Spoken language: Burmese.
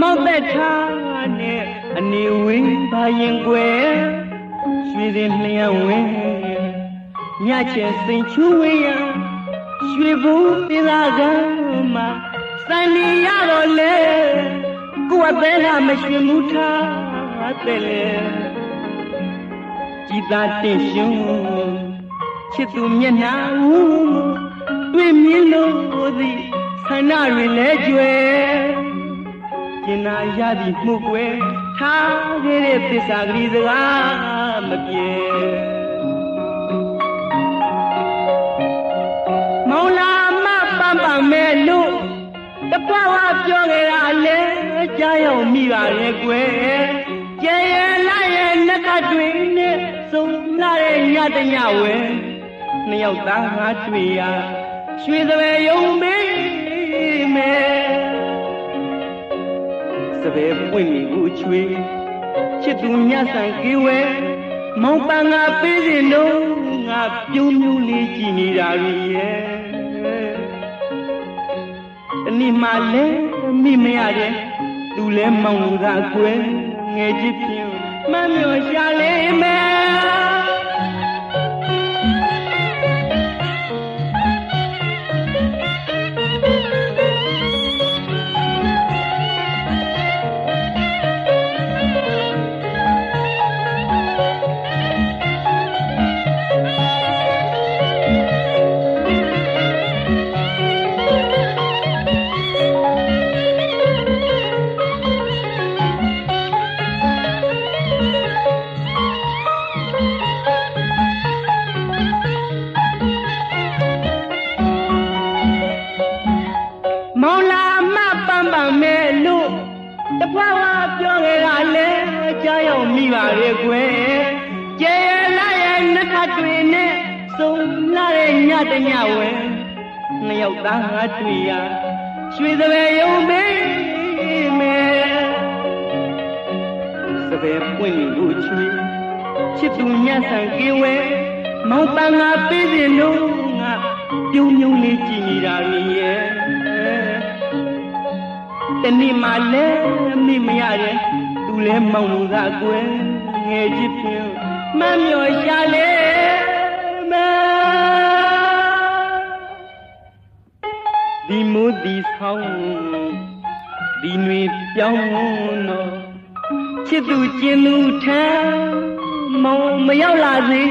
မောက်သက်ထားနဲ့အနေဝေးပါရင်ကွယ်ရွှေစင်လျှံဝင်ညချင်စိန်ချူဝေးရရွှေဘူးသီလာကမှာစံနေရတော့လေကိုယ်အသေးကမရွှေမှုထားတဲ့လေကြည်သာတင်ရှင်ချစ်သူမျက်နှာတွေ့မြင်လို့သည်ဆန္ဒတွေလဲကြွယ်ကျင်နာရသည်မှုကွယ်ထားခဲ့တဲ့သစ္စာကလေးစကားမပြေမောင်လာမပန်းပန်းမဲ့လို့တပွားဝပြောခဲ့တာလဲကြားရောက်မိပါရဲ့ကွယ်ကျဲရလာရဲ့နှက်ကတွင်နဲ့စုံလာတဲ့ညတညဝဲနှစ်ယောက်သားငါတွေ့ရရွှေစပယ်ယုံမေးမယ်စပယ်ပွင့်မိကိုချွေချစ်သူမြတ်ဆန်ကေဝဲမောင်ပန်းငါပေးစဉ်တော့ငါပြုံးမျိုးလေးကြည်နေတာရဲ့တနည်းမှလဲမိမရတယ်သူလဲမောင်လူသာကွယ်ငယ်ချစ်ဖြင့်မမျောရှာလေးမယ်ကွယ်ကျဲရလာရဲ့နှခတ်တွေနဲ့စုံလာတဲ့ညတညဝဲနှစ်ယောက်သားငါတွေ့ရရွှေစပယ်ယုံမေးမယ်စပယ်ပွင့်လို့ချွေချစ်သူညဆန်ကေဝဲမောင်ပန်းငါပေးစဉ်လို့ငါပြုံးပြုံးလေးကြည်နေတာရဲ့တနေ့မှလဲမိမရတယ်သူလဲမောင်လူသာကွယ်ငယ်ချစ်ဖြင့်မမျောရှာလေမဒီမိုးဒီဆောင်ဒီနွေပြောင်းတော့ချစ်သူကျင်သူထမ်းမောင်မရောက်လာစေ